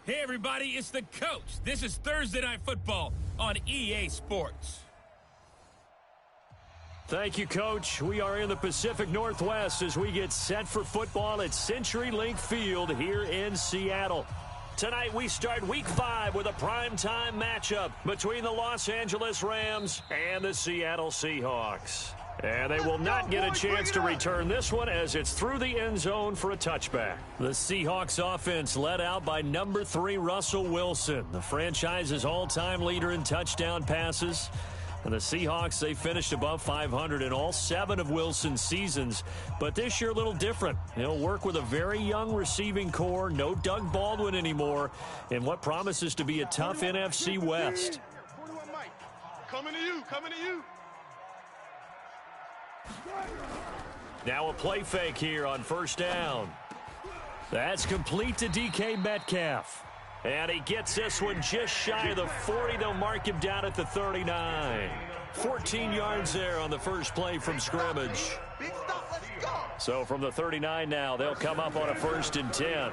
Hey, everybody, it's the coach. This is Thursday Night Football on EA Sports. Thank you, Coach. We are in the Pacific Northwest as we get set for football at CenturyLink Field here in Seattle. Tonight we start Week 5 with a primetime matchup between the Los Angeles Rams and the Seattle Seahawks. And they will not get a chance to return this one as it's through the end zone for a touchback. The Seahawks offense led out by number 3 Russell Wilson, the franchise's all-time leader in touchdown passes. And the Seahawks, they finished above 500 in all 7 of Wilson's seasons. But this year a little different. He'll work with a very young receiving core, no Doug Baldwin anymore, in what promises to be a tough NFC West. Coming to you, coming to you. Now a play fake here on first down. That's complete to DK Metcalf. And he gets this one just shy of the 40. They'll mark him down at the 39. 14 yards there on the first play from scrimmage. So from the 39 now, they'll come up on a 1st and 10.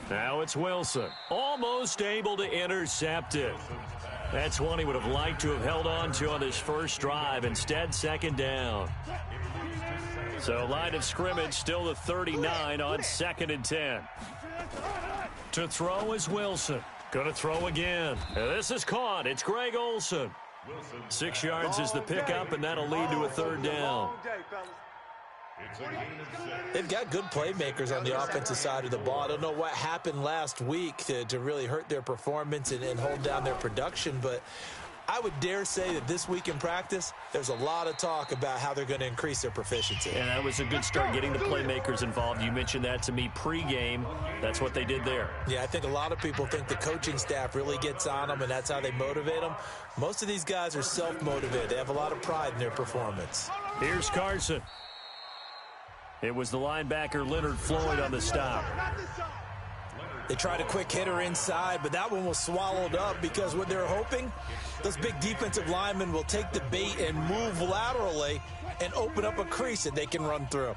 Now it's Wilson. Almost able to intercept it. That's one he would have liked to have held on to on this first drive. Instead, 2nd down. So line of scrimmage still the 39 on 2nd and 10. To throw is Wilson. Going to throw again. And this is caught. It's Greg Olsen. 6 yards is the pickup, and that'll lead to a 3rd down. They've got good playmakers on the offensive side of the ball. I don't know what happened last week to really hurt their performance and hold down their production, but I would dare say that this week in practice, there's a lot of talk about how they're going to increase their proficiency. And that was a good start, getting the playmakers involved. You mentioned that to me pregame. That's what they did there. Yeah, I think a lot of people think the coaching staff really gets on them, and that's how they motivate them. Most of these guys are self-motivated. They have a lot of pride in their performance. Here's Carson. It was the linebacker Leonard Floyd on the stop. They tried a quick hitter inside, but that one was swallowed up because what they're hoping, those big defensive linemen will take the bait and move laterally and open up a crease that they can run through.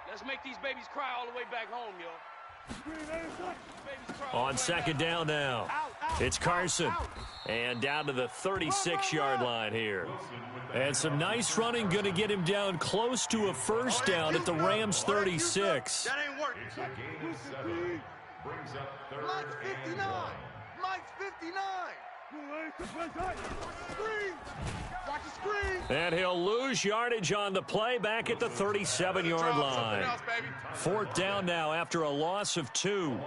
Let's make these babies cry all the way back home, yo. On 2nd down now, it's Carson. And down to the 36-yard line here. And some nice running going to get him down close to a 1st down at the Rams 36. That ain't working. Mike's 59. Mike's 59. Watch the screen. And he'll lose yardage on the play back at the 37-yard line. 4th down now after a loss of 2.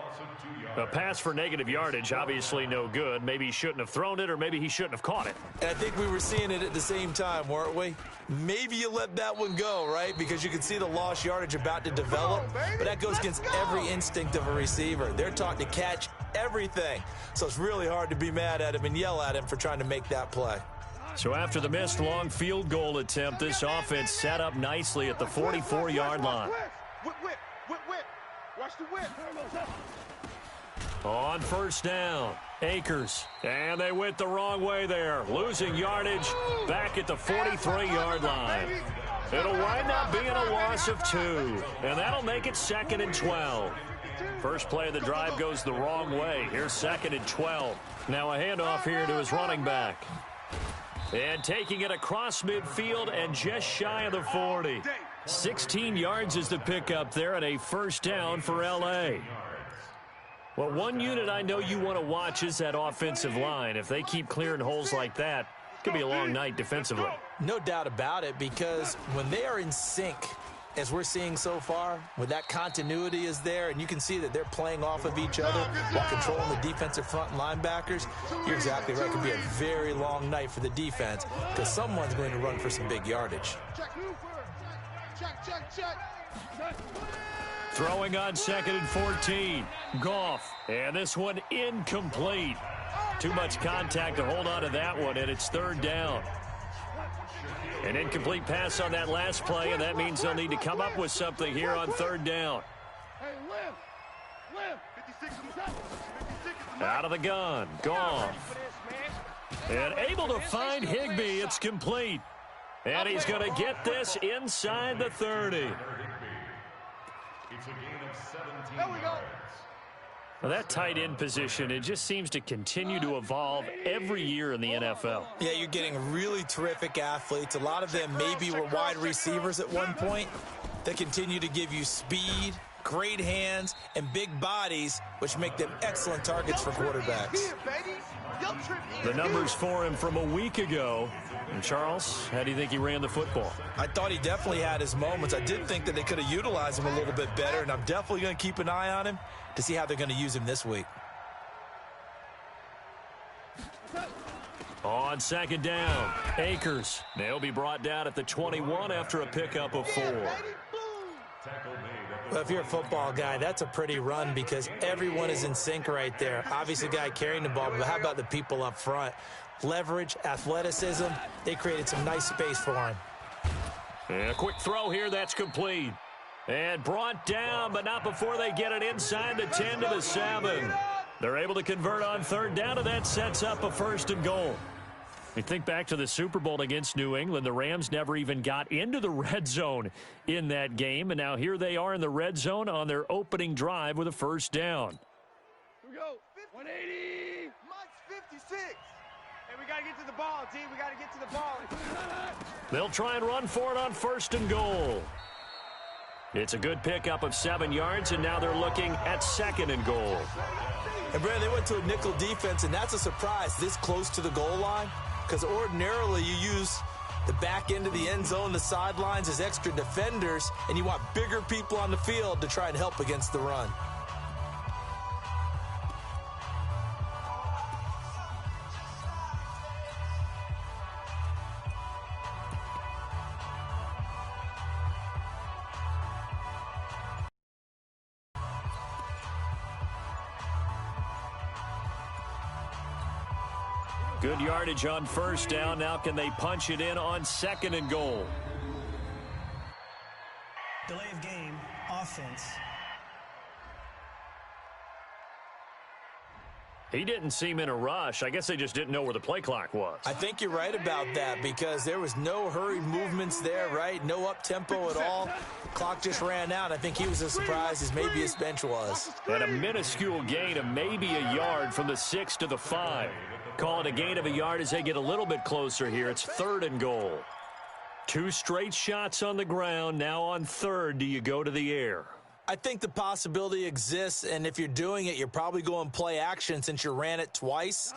A pass for negative yardage, obviously no good. Maybe he shouldn't have thrown it, or maybe he shouldn't have caught it. And I think we were seeing it at the same time, weren't we? Maybe you let that one go, right? Because you can see the lost yardage about to develop. But that goes against every instinct of a receiver. They're taught to catch everything. So it's really hard to be mad at him and yell at him for trying to make that play. So after the missed long field goal attempt, this offense set up nicely at the 44-yard line. Whip. Watch the whip. On 1st down, Akers. And they went the wrong way there, losing yardage back at the 43-yard line. It'll wind up being a loss of 2, and that'll make it 2nd and 12. First play of the drive goes the wrong way. Here's 2nd and 12. Now a handoff here to his running back. And taking it across midfield and just shy of the 40. 16 yards is the pickup there and a 1st down for L.A. Well, one unit I know you want to watch is that offensive line. If they keep clearing holes like that, it could be a long night defensively. No doubt about it, because when they are in sync, as we're seeing so far, when that continuity is there and you can see that they're playing off of each other while controlling the defensive front and linebackers, you're exactly right. It could be a very long night for the defense because someone's going to run for some big yardage. Check. Throwing on 2nd and 14. Goff. And this one incomplete. Too much contact to hold on to that one, and it's 3rd down. An incomplete pass on that last play, and that means they'll need to come up with something here on 3rd down. Out of the gun. Goff. And able to find Higbee. It's complete. And he's going to get this inside the 30. There we go. Well, that tight end position, it just seems to continue to evolve every year in the NFL. Yeah, you're getting really terrific athletes. A lot of them maybe were wide receivers at one point. They continue to give you speed, great hands, and big bodies, which make them excellent targets for quarterbacks. The numbers for him from a week ago. And Charles, how do you think he ran the football? I thought he definitely had his moments. I did think that they could have utilized him a little bit better, and I'm definitely going to keep an eye on him to see how they're going to use him this week. On second down, Akers. They'll be brought down at the 21 after a pickup of 4. Well, if you're a football guy, that's a pretty run because everyone is in sync right there. Obviously, the guy carrying the ball, but how about the people up front? Leverage, athleticism, they created some nice space for him. And a quick throw here, that's complete. And brought down, but not before they get it inside the 10 to the 7. They're able to convert on third down, and that sets up a 1st and goal. You think back to the Super Bowl against New England, the Rams never even got into the red zone in that game, and now here they are in the red zone on their opening drive with a 1st down. Here we go. 180. Mike's 56. Hey, we got to get to the ball, D. We got to get to the ball. They'll try and run for it on 1st and goal. It's a good pickup of 7 yards, and now they're looking at 2nd and goal. And, Brandon, they went to a nickel defense, and that's a surprise this close to the goal line because ordinarily you use the back end of the end zone, the sidelines as extra defenders, and you want bigger people on the field to try and help against the run. Good yardage on 1st down. Now can they punch it in on 2nd and goal? Delay of game, offense. He didn't seem in a rush. I guess they just didn't know where the play clock was. I think you're right about that because there was no hurried movements there, right? No up-tempo at all. Clock just ran out. I think he was as surprised as maybe his bench was. And a minuscule gain of maybe a yard from the 6 to the 5. Call it a gain of a yard as they get a little bit closer here. It's 3rd and goal. 2 straight shots on the ground. Now on 3rd, do you go to the air? I think the possibility exists, and if you're doing it, you're probably going play action since you ran it twice.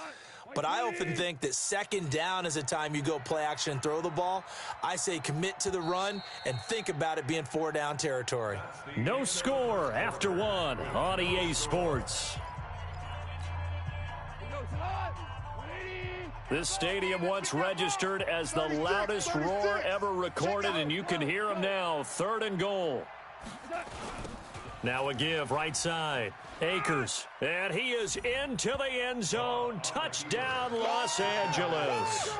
But I often think that 2nd down is a time you go play action and throw the ball. I say commit to the run and think about it being 4-down territory. No score after 1 on EA Sports. This stadium once registered as the loudest roar ever recorded, and you can hear them now. 3rd and goal. Now a give right side. Akers. And he is into the end zone. Touchdown, Los Angeles.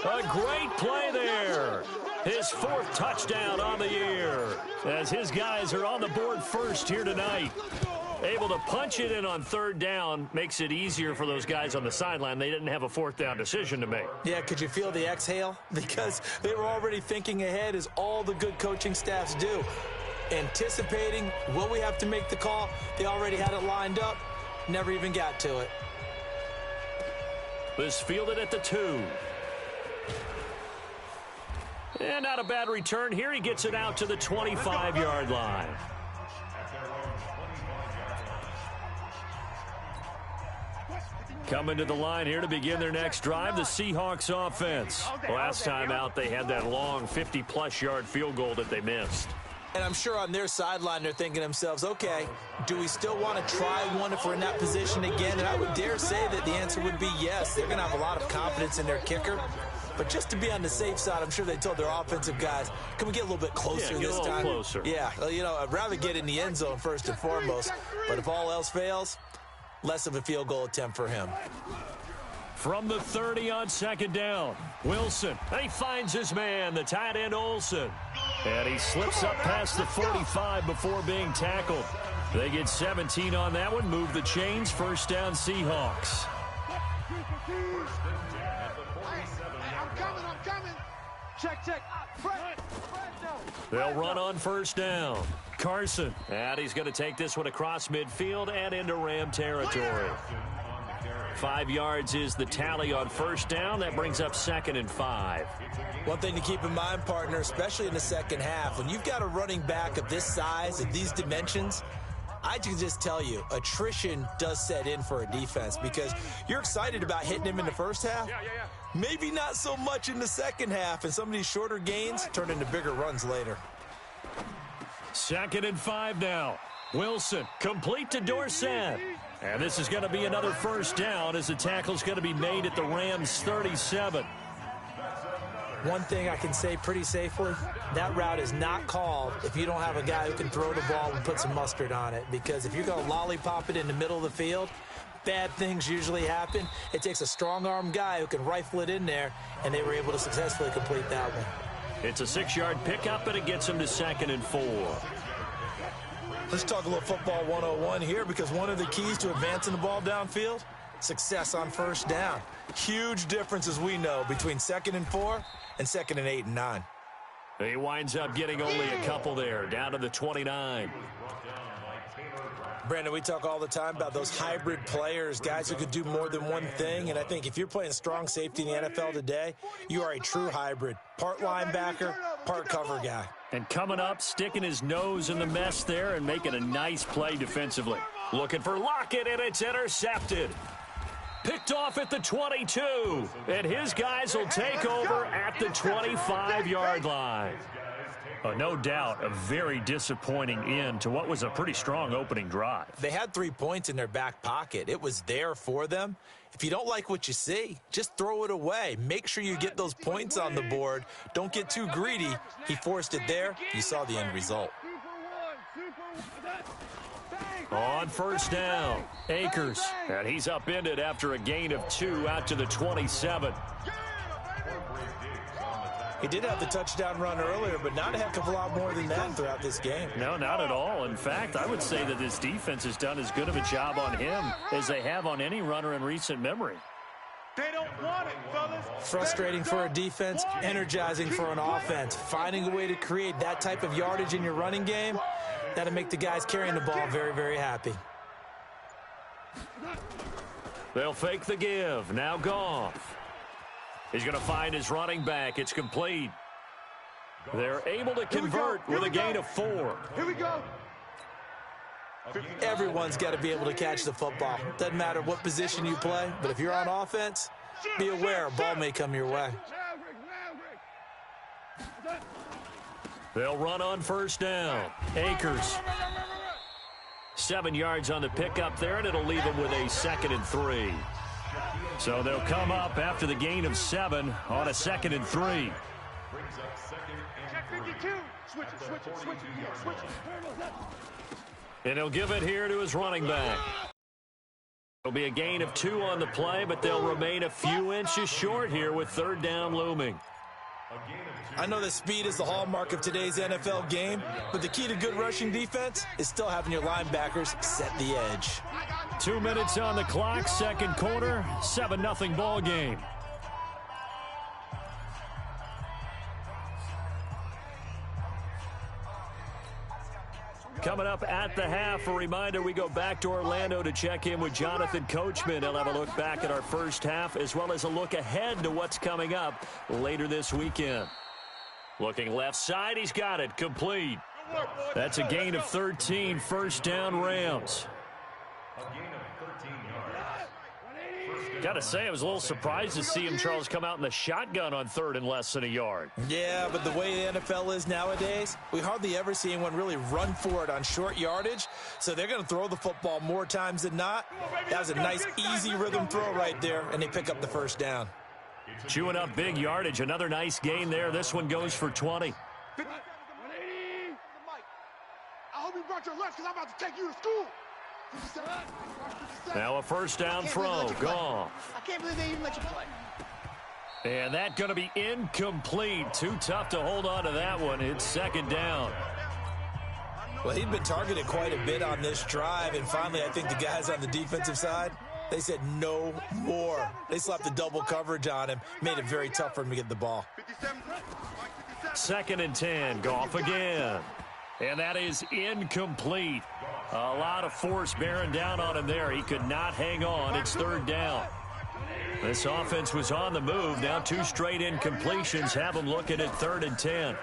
A great play there. His 4th touchdown on the year as his guys are on the board first here tonight. Able to punch it in on 3rd down makes it easier for those guys on the sideline. They didn't have a 4th down decision to make. Yeah, could you feel the exhale? Because they were already thinking ahead as all the good coaching staffs do. Anticipating, will we have to make the call? They already had it lined up. Never even got to it. This fielded at the 2. And not a bad return here. He gets it out to the 25-yard line. Coming to the line here to begin their next drive, the Seahawks offense. Last time out, they had that long 50-plus yard field goal that they missed. And I'm sure on their sideline, they're thinking to themselves, okay, do we still want to try one if we're in that position again? And I would dare say that the answer would be yes. They're going to have a lot of confidence in their kicker. But just to be on the safe side, I'm sure they told their offensive guys, can we get a little bit closer this time? Closer. Yeah, well, you know, I'd rather get in the end zone first and foremost. But if all else fails, less of a field goal attempt for him. From the 30 on 2nd down, Wilson. And he finds his man, the tight end Olsen. And he slips up past the 45 before being tackled. They get 17 on that one, move the chains, 1st down Seahawks. I'm coming. Check. They'll run on 1st down. Carson. And he's going to take this one across midfield and into Ram territory. 5 yards is the tally on first down. That brings up 2nd and 5. One thing to keep in mind, partner, especially in the second half, when you've got a running back of this size, of these dimensions, I can just tell you, attrition does set in for a defense because you're excited about hitting him in the first half. Maybe not so much in the second half, and some of these shorter gains turn into bigger runs later. 2nd and 5 now. Wilson, complete to Dorsett. And this is going to be another first down as the tackle's going to be made at the Rams' 37. One thing I can say pretty safely, that route is not called if you don't have a guy who can throw the ball and put some mustard on it. Because if you're going to lollipop it in the middle of the field, bad things usually happen. It takes a strong-arm guy who can rifle it in there, and they were able to successfully complete that one. It's a 6-yard pickup, and it gets him to 2nd and 4. Let's talk a little football 101 here, because one of the keys to advancing the ball downfield, success on first down. Huge difference, as we know, between 2nd and 4 and 2nd and 8 and 9. He winds up getting only a couple there, down to the 29. Brandon, we talk all the time about those hybrid players, guys who could do more than one thing, and I think if you're playing strong safety in the NFL today, you are a true hybrid. Part linebacker, part cover guy. And coming up, sticking his nose in the mess there and making a nice play defensively. Looking for Lockett, and it's intercepted. Picked off at the 22, and his guys will take over at the 25-yard line. No doubt a very disappointing end to what was a pretty strong opening drive. They had 3 points in their back pocket. It was there for them. If you don't like what you see, just throw it away. Make sure you get those points on the board. Don't get too greedy. He forced it there. You saw the end result. On first down, Akers. And he's upended after a gain of 2 out to the 27. He did have the touchdown run earlier, but not a heck of a lot more than that throughout this game. No, not at all. In fact, I would say that this defense has done as good of a job on him as they have on any runner in recent memory. They don't want it, fellas. Frustrating for a defense, energizing for an offense. Finding a way to create that type of yardage in your running game, that'll make the guys carrying the ball very, very happy. They'll fake the give. Now Goff. He's going to find his running back. It's complete. They're able to convert with a gain of 4. Here we go. Everyone's got to be able to catch the football. Doesn't matter what position you play, but if you're on offense, be aware a ball may come your way. They'll run on first down. Akers. 7 yards on the pickup there, and it'll leave him with a 2nd and 3. So they'll come up after the gain of 7 on a 2nd and 3. Check 52. Switch it. And he'll give it here to his running back. It'll be a gain of 2 on the play, but they'll remain a few inches short here with 3rd down looming. I know that speed is the hallmark of today's NFL game, but the key to good rushing defense is still having your linebackers set the edge. 2 minutes on the clock, second quarter, 7-0 ball game. Coming up at the half, a reminder, we go back to Orlando to check in with Jonathan Coachman. He'll have a look back at our first half as well as a look ahead to what's coming up later this weekend. Looking left side, he's got it, complete. That's a gain of 13, first down Rams. Got to say, I was a little surprised to see him, Charles, come out in the shotgun on 3rd and less than a yard. Yeah, but the way the NFL is nowadays, we hardly ever see anyone really run for it on short yardage, so they're going to throw the football more times than not. That was a nice, easy rhythm throw right there, and they pick up the first down. Chewing up big yardage, another nice gain there. This one goes for 20. I hope you brought your lunch because I'm about to take you to school. Now a first down throw. Goff. I can't believe they even let you play. And that going to be incomplete. Too tough to hold on to that one. It's 2nd down. Well, he'd been targeted quite a bit on this drive, and finally I think the guys on the defensive side, they said no more. They slapped the double coverage on him, made it very tough for him to get the ball. 2nd and 10. Goff again. And that is incomplete. A lot of force bearing down on him there. He could not hang on. It's third down. This offense was on the move. Now 2 straight incompletions have them looking at 3rd and 10.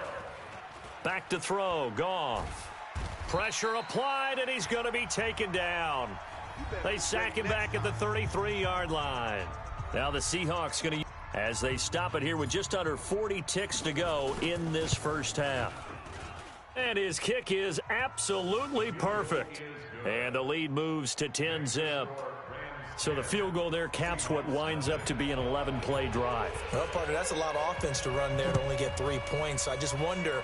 Back to throw. Goff. Pressure applied, and he's going to be taken down. They sack him back at the 33-yard line. Now the Seahawks going to, as they stop it here with just under 40 ticks to go in this first half. And his kick is absolutely perfect. And the lead moves to 10-zip. So the field goal there caps what winds up to be an 11-play drive. Well, partner, that's a lot of offense to run there to only get 3 points. I just wonder,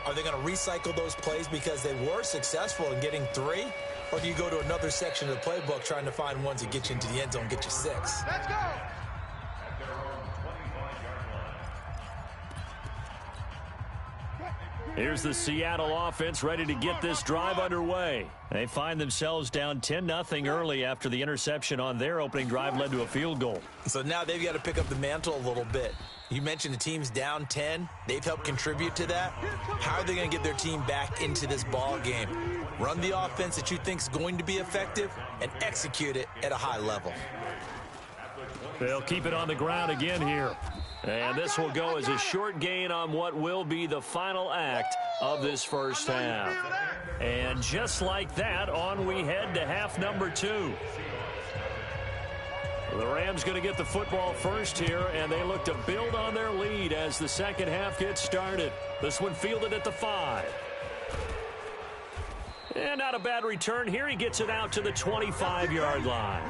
are they going to recycle those plays because they were successful in getting 3? Or do you go to another section of the playbook trying to find ones that get you into the end zone, get you 6? Let's go. Here's the Seattle offense ready to get this drive underway. They find themselves down 10-0 early after the interception on their opening drive led to a field goal. So now they've got to pick up the mantle a little bit. You mentioned the team's down 10. They've helped contribute to that. How are they going to get their team back into this ball game? Run the offense that you think is going to be effective and execute it at a high level. They'll keep it on the ground again here. And this will go as a short gain on what will be the final act of this first half. And just like that, on we head to half number 2. The Rams going to get the football first here, and they look to build on their lead as the second half gets started. This one fielded at the 5. And not a bad return here. He gets it out to the 25-yard line.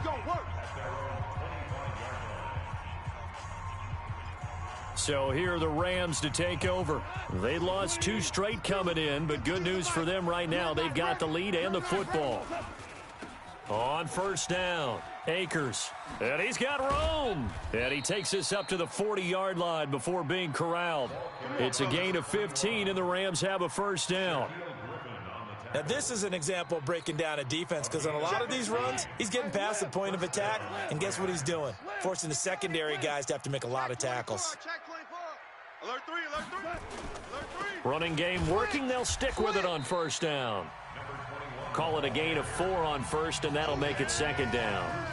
So here are the Rams to take over. They lost 2 straight coming in, but good news for them right now. They've got the lead and the football. On first down, Akers. And he's got room. And he takes this up to the 40-yard line before being corralled. It's a gain of 15, and the Rams have a first down. Now, this is an example of breaking down a defense because on a lot of these runs, he's getting past the point of attack, and guess what he's doing? Forcing the secondary guys to have to make a lot of tackles. Alert 3, alert 3. Alert 3. Running game working. They'll stick with it on first down. Call it a gain of 4 on first, and that'll make it second down.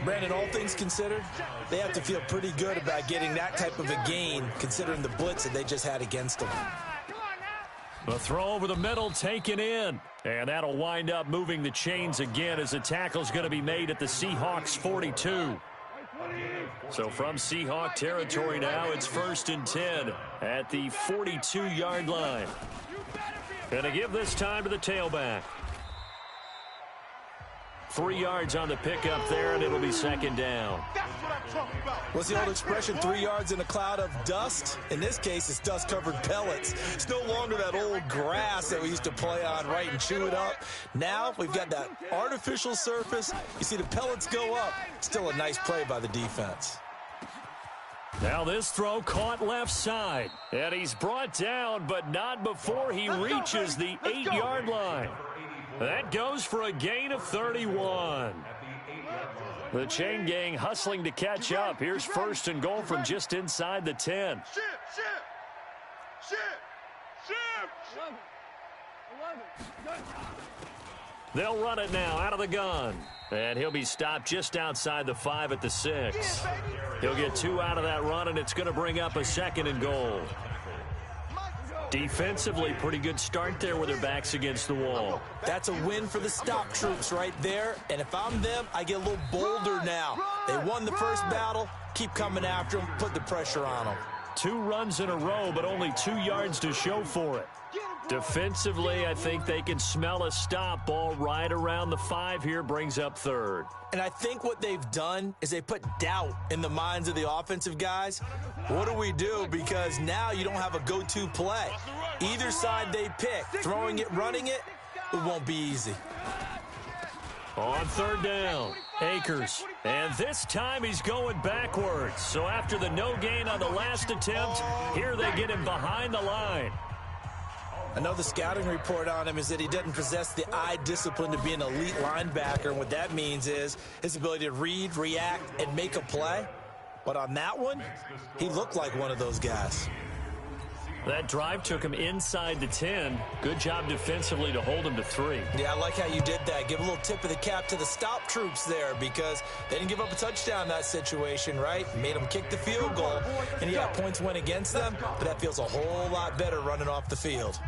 Brandon, all things considered, they have to feel pretty good about getting that type of a gain considering the blitz that they just had against them. The throw over the middle taken in. And that'll wind up moving the chains again as the tackle's going to be made at the Seahawks 42. So from Seahawk territory now, it's 1st and 10 at the 42-yard line. Going to give this time to the tailback. 3 yards on the pickup there, and it'll be second down. That's what I'm talking about. What's the old expression, 3 yards in a cloud of dust? In this case, it's dust-covered pellets. It's no longer that old grass that we used to play on, right, and chew it up. Now we've got that artificial surface. You see the pellets go up. Still a nice play by the defense. Now this throw caught left side. And he's brought down, but not before he reaches the 8-yard line. That goes for a gain of 31. The chain gang hustling to catch up. Here's 1st and goal from just inside the 10. They'll run it now out of the gun. And he'll be stopped just outside the 5 at the 6. He'll get 2 out of that run, and it's going to bring up a 2nd and goal. Defensively, pretty good start there with their backs against the wall. That's a win for the stop troops right there. And if I'm them, I get a little bolder now. They won the first battle. Keep coming after them. Put the pressure on them. 2 runs in a row, but only 2 yards to show for it. Defensively, I think they can smell a stop. Ball right around the 5 here, brings up 3rd. And I think what they've done is they put doubt in the minds of the offensive guys. What do we do? Because now you don't have a go-to play. Either side they pick, throwing it, running it, it won't be easy. On 3rd down, Akers. And this time he's going backwards. So after the no gain on the last attempt, here they get him behind the line. Another scouting report on him is that he doesn't possess the eye discipline to be an elite linebacker. And what that means is his ability to read, react, and make a play. But on that one, he looked like one of those guys. That drive took him inside the 10. Good job defensively to hold him to 3. Yeah, I like how you did that. Give a little tip of the cap to the stop troops there because they didn't give up a touchdown in that situation, right? Made them kick the field goal, and yeah, points went against them, but that feels a whole lot better running off the field.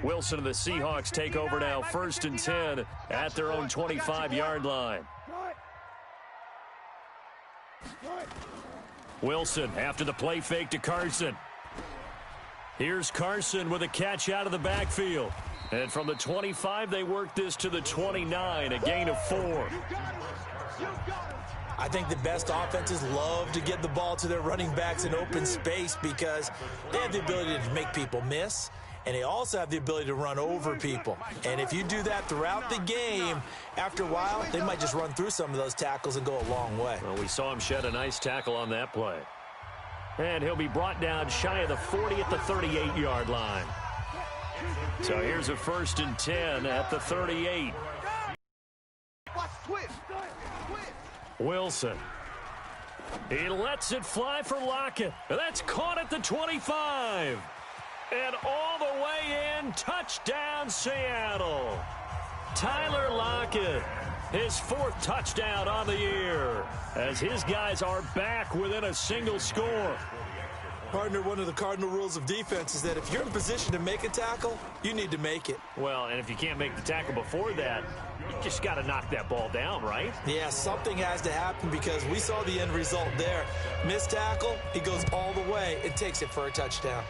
Wilson and the Seahawks take over now, 1st and 10 at their own 25-yard line. Wilson after the play fake to Carson. Here's Carson with a catch out of the backfield. And from the 25, they work this to the 29, a gain of 4. I think the best offenses love to get the ball to their running backs in open space because they have the ability to make people miss, and they also have the ability to run over people. And if you do that throughout the game, after a while, they might just run through some of those tackles and go a long way. Well, we saw him shed a nice tackle on that play. And he'll be brought down shy of the 40 at the 38-yard line. So here's a 1st and 10 at the 38. Wilson. He lets it fly for Lockett. That's caught at the 25. And all the way in, touchdown Seattle. Tyler Lockett, his 4th touchdown on the year, as his guys are back within a single score. Partner, one of the cardinal rules of defense is that if you're in position to make a tackle, you need to make it. Well, and if you can't make the tackle before that, you just got to knock that ball down, right? Yeah, something has to happen because we saw the end result there. Missed tackle, he goes all the way and takes it for a touchdown.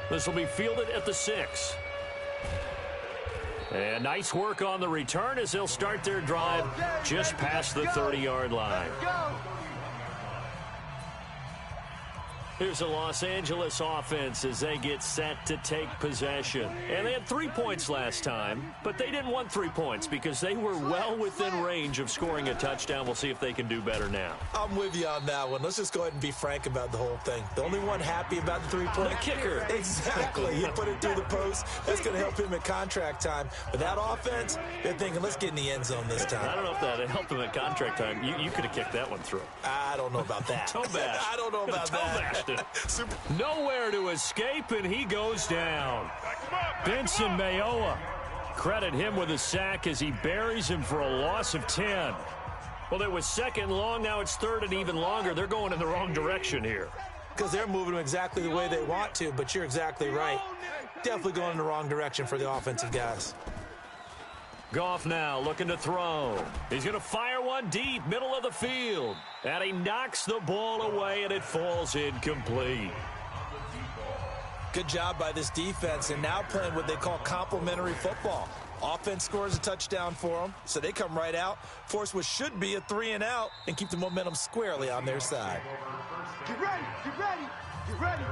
This will be fielded at the 6. And nice work on the return as they'll start their drive just past the 30-yard line. Here's the Los Angeles offense as they get set to take possession. And they had 3 points last time, but they didn't want 3 points because they were well within range of scoring a touchdown. We'll see if they can do better now. I'm with you on that one. Let's just go ahead and be frank about the whole thing. The only one happy about the 3-point the kicker. Exactly. You put it through the post. That's going to help him at contract time. But that offense, they're thinking, let's get in the end zone this time. I don't know if that helped him at contract time. You could have kicked that one through. I don't know about that. Toe bash. I don't know about that. Nowhere to escape, and he goes down. Benson Mayowa. Credit him with a sack as he buries him for a loss of 10. Well, it was 2nd long. Now it's 3rd and even longer. They're going in the wrong direction here. Because they're moving exactly the way they want to, but you're exactly right. Definitely going in the wrong direction for the offensive guys. Goff now looking to throw. He's going to fire one deep, middle of the field. And he knocks the ball away, and it falls incomplete. Good job by this defense, and now playing what they call complementary football. Offense scores a touchdown for them, so they come right out, force what should be a 3-and-out, and keep the momentum squarely on their side. Get ready, get ready, get ready.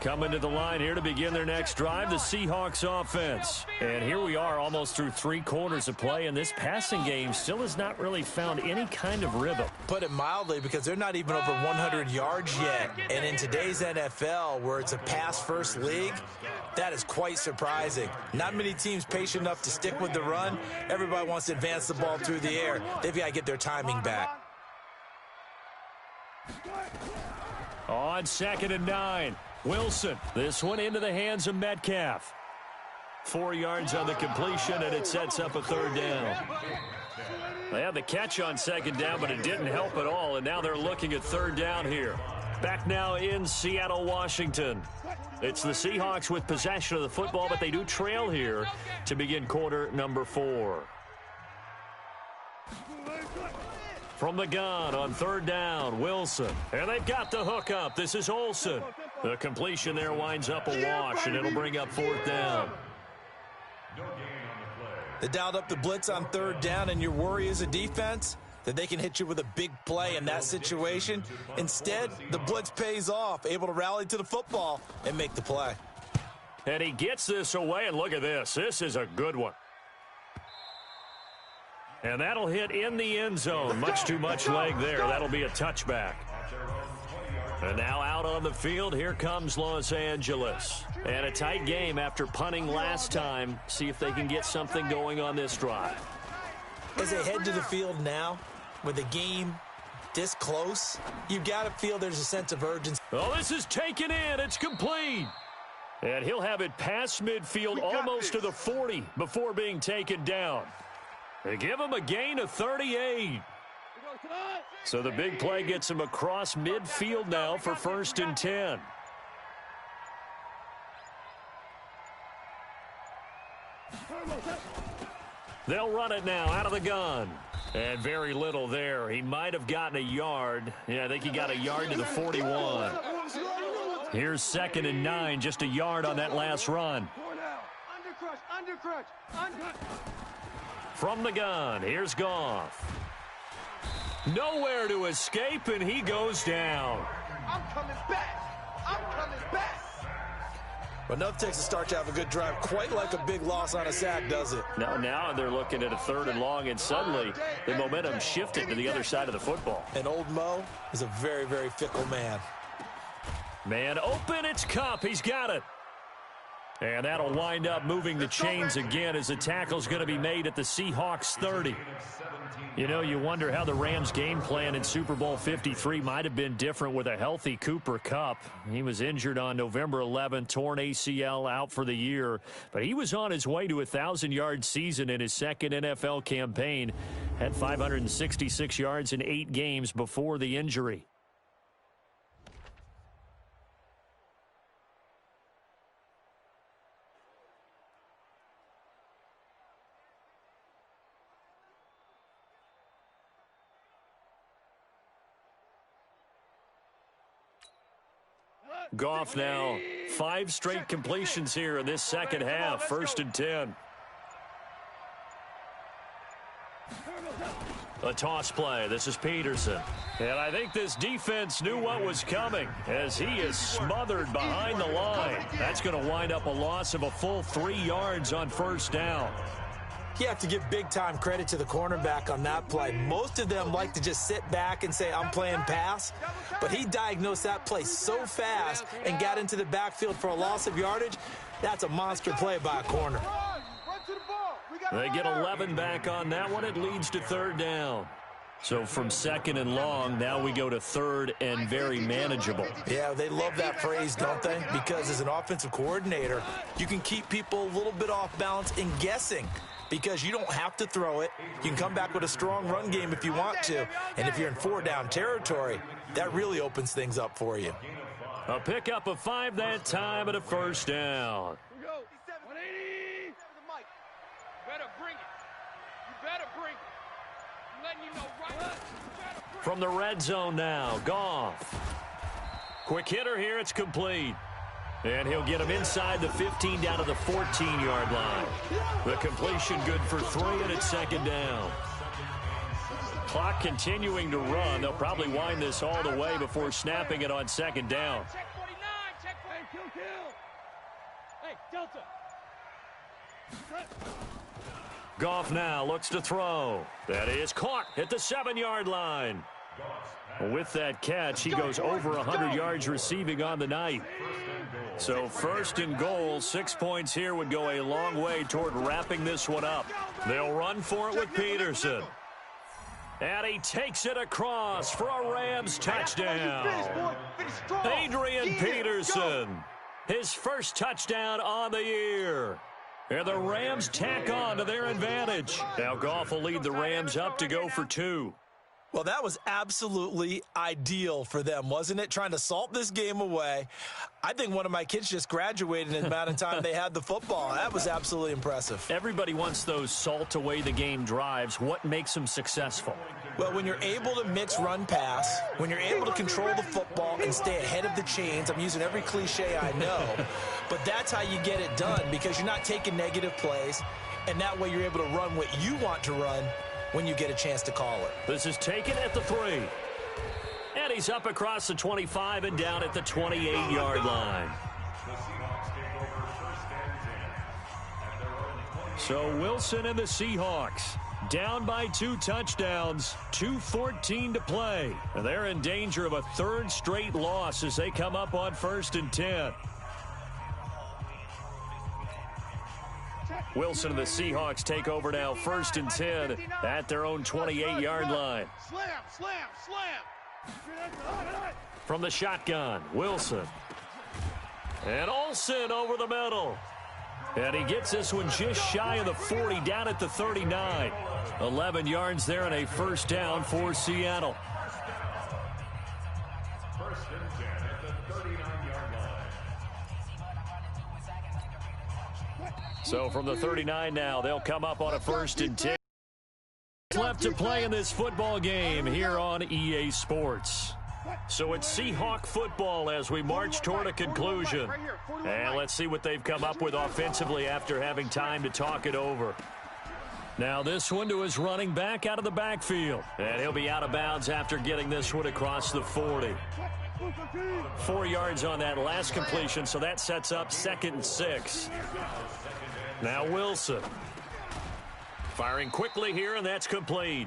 Coming to the line here to begin their next drive, the Seahawks offense. And here we are almost through 3 quarters of play, and this passing game still has not really found any kind of rhythm. Put it mildly, because they're not even over 100 yards yet. And in today's NFL, where it's a pass-first league, that is quite surprising. Not many teams patient enough to stick with the run. Everybody wants to advance the ball through the air. They've got to get their timing back. On 2nd and 9. Wilson, this one into the hands of Metcalf. 4 yards on the completion, and it sets up a 3rd down. They had the catch on 2nd down, but it didn't help at all, and now they're looking at 3rd down here. Back now in Seattle, Washington. It's the Seahawks with possession of the football, but they do trail here to begin quarter number 4. From the gun on 3rd down, Wilson. And they've got the hook up. This is Olsen. The completion there winds up a wash, and it'll bring up 4th down. They dialed up the blitz on 3rd down, and your worry as a defense that they can hit you with a big play in that situation. Instead, the blitz pays off, able to rally to the football and make the play. And he gets this away, and look at this. This is a good one. And that'll hit in the end zone. Much too much leg there. That'll be a touchback. And now out on the field, here comes Los Angeles. And a tight game after punting last time. See if they can get something going on this drive. As they head to the field now, with the game this close, you've got to feel there's a sense of urgency. Oh, this is taken in. It's complete. And he'll have it past midfield almost to the 40 before being taken down. They give him a gain of 38. So the big play gets him across midfield now for 1st and 10. They'll run it now out of the gun. And very little there. He might have gotten a yard. Yeah, I think he got a yard to the 41. Here's 2nd and 9, just a yard on that last run. From the gun, here's Goff. Nowhere to escape, and he goes down. I'm coming back. I'm coming back. But enough takes a start to have a good drive. Quite like a big loss on a sack, does it? Now they're looking at a 3rd and long, and suddenly the momentum shifted to the other side of the football. And old Mo is a very, very fickle man. Man open, it's Kupp. He's got it. And that'll wind up moving the chains again as the tackle's going to be made at the Seahawks 30. You know, you wonder how the Rams' game plan in Super Bowl 53 might have been different with a healthy Cooper Kupp. He was injured on November 11th, torn ACL, out for the year. But he was on his way to a 1,000-yard season in his 2nd NFL campaign. Had 566 yards in 8 games before the injury. Goff now 5 straight completions here in this second half. 1st and 10. A toss play. This is Peterson. And I think this defense knew what was coming as he is smothered behind the line. That's going to wind up a loss of a full 3 yards on 1st down. You have to give big-time credit to the cornerback on that play. Most of them like to just sit back and say, I'm playing pass. But he diagnosed that play so fast and got into the backfield for a loss of yardage. That's a monster play by a corner. They get 11 back on that one. It leads to 3rd down. So from 2nd and long, now we go to 3rd and very manageable. Yeah, they love that phrase, don't they? Because as an offensive coordinator, you can keep people a little bit off balance and guessing. Because you don't have to throw it. You can come back with a strong run game if you want to. And if you're in 4-down territory, that really opens things up for you. A pickup of 5 that time and a 1st down. Here we go. 180. Better bring it. You better bring it. I'm letting you know right. From the red zone now, Goff. Quick hitter here, it's complete. And he'll get him inside the 15 down to the 14-yard line. The completion good for 3, and it's 2nd down. Clock continuing to run. They'll probably wind this all the way before snapping it on 2nd down. Check 49. Check 49. Kill. Hey, Delta. Goff now looks to throw. That is caught at the 7-yard line. With that catch, he goes over 100 yards receiving on the night. So 1st and goal, 6 points here would go a long way toward wrapping this one up. They'll run for it with Peterson. And he takes it across for a Rams touchdown. Adrian Peterson, his first touchdown on the year. And the Rams tack on to their advantage. Now Goff will lead the Rams up to go for 2. Well, that was absolutely ideal for them, wasn't it? Trying to salt this game away. I think one of my kids just graduated in the amount of time they had the football. That was absolutely impressive. Everybody wants those salt away the game drives. What makes them successful? Well, when you're able to mix run pass, when you're able to control the football and stay ahead of the chains, I'm using every cliche I know, but that's how you get it done because you're not taking negative plays, and that way you're able to run what you want to run when you get a chance to call it. This is taken at the 3. And he's up across the 25 and down at the 28-yard line. So Wilson and the Seahawks down by 2 touchdowns, 2:14 to play. And they're in danger of a 3rd straight loss as they come up on 1st and 10. Check. Wilson and the Seahawks take over now, 1st and 10 at their own 28-yard line. Slam, slam, slam. From the shotgun, Wilson. And Olsen over the middle. And he gets this one just shy of the 40, down at the 39. 11 yards there and a 1st down for Seattle. So from the 39 now, they'll come up on a 1st and 10. Left to play in this football game here on EA Sports. So it's Seahawk football as we march toward a conclusion. And let's see what they've come up with offensively after having time to talk it over. Now this one to his running back out of the backfield. And he'll be out of bounds after getting this one across the 40. 4 yards on that last completion, so that sets up 2nd and 6. Now Wilson. Firing quickly here, and that's complete.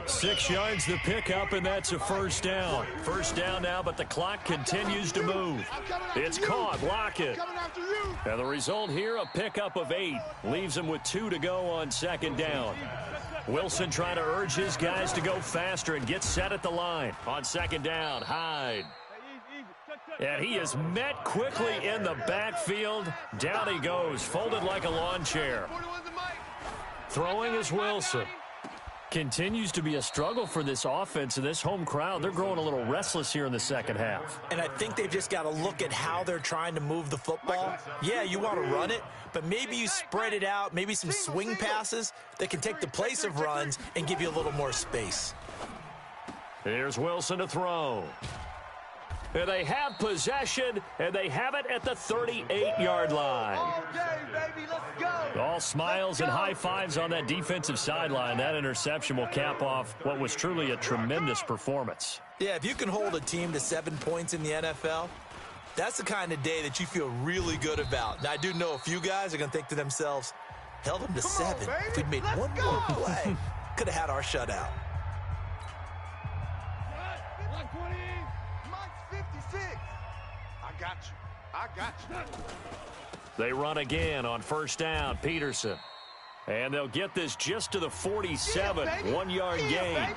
6 yards the pickup, and that's a 1st down. 1st down now, but the clock continues to move. It's caught. Lockett. And the result here, a pickup of 8. Leaves him with 2 to go on 2nd down. Wilson trying to urge his guys to go faster and get set at the line. On 2nd down, Hyde. And he is met quickly in the backfield. Down he goes, folded like a lawn chair. Throwing is Wilson. Continues to be a struggle for this offense and this home crowd. They're growing a little restless here in the 2nd half. And I think they've just got to look at how they're trying to move the football. Yeah, you want to run it, but maybe you spread it out, maybe some swing passes that can take the place of runs and give you a little more space. Here's Wilson to throw. And they have possession, and they have it at the 38-yard line. All day, baby, let's go. All smiles and high fives on that defensive sideline. That interception will cap off what was truly a tremendous performance. Yeah, if you can hold a team to 7 points in the NFL, that's the kind of day that you feel really good about. Now, I do know a few guys are going to think to themselves, held them to 7. If we'd made one more play, could have had our shutout. I got you. They run again on 1st down, Peterson. And they'll get this just to the 47, 1-yard gain.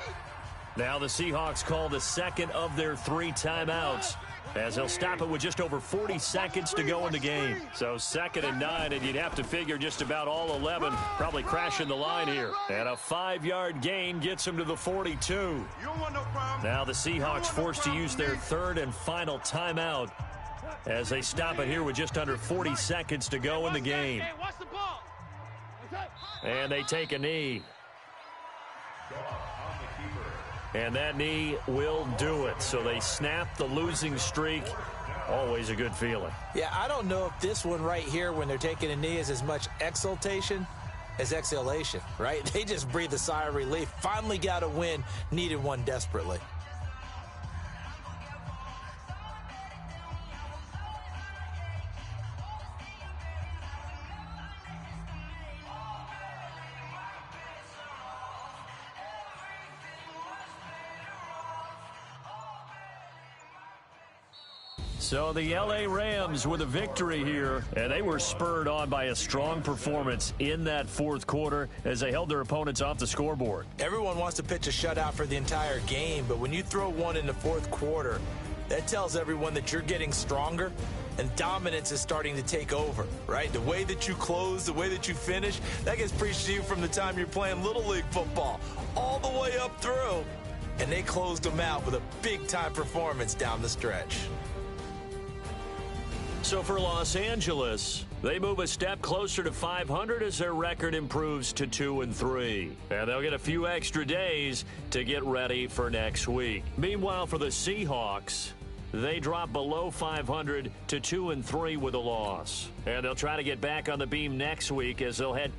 Now the Seahawks call the 2nd of their 3 timeouts, as they'll stop it with just over 40 seconds to go in the game. So 2nd and 9, and you'd have to figure just about all 11 probably crashing the line here. And a 5-yard gain gets them to the 42. You don't want no problem. Now the Seahawks forced to use their 3rd and final timeout as they stop it here with just under 40 seconds to go in the game. And they take a knee. And that knee will do it. So they snap the losing streak. Always a good feeling. Yeah, I don't know if this one right here, when they're taking a knee, is as much exultation as exhalation, right? They just breathe a sigh of relief. Finally got a win, needed one desperately. So the L.A. Rams with a victory here, and they were spurred on by a strong performance in that 4th quarter as they held their opponents off the scoreboard. Everyone wants to pitch a shutout for the entire game, but when you throw one in the 4th quarter, that tells everyone that you're getting stronger and dominance is starting to take over, right? The way that you close, the way that you finish, that gets preached to you from the time you're playing Little League football all the way up through. And they closed them out with a big-time performance down the stretch. So for Los Angeles, they move a step closer to 500 as their record improves to 2-3. And they'll get a few extra days to get ready for next week. Meanwhile, for the Seahawks, they drop below 500 to 2-3 with a loss. And they'll try to get back on the beam next week as they'll head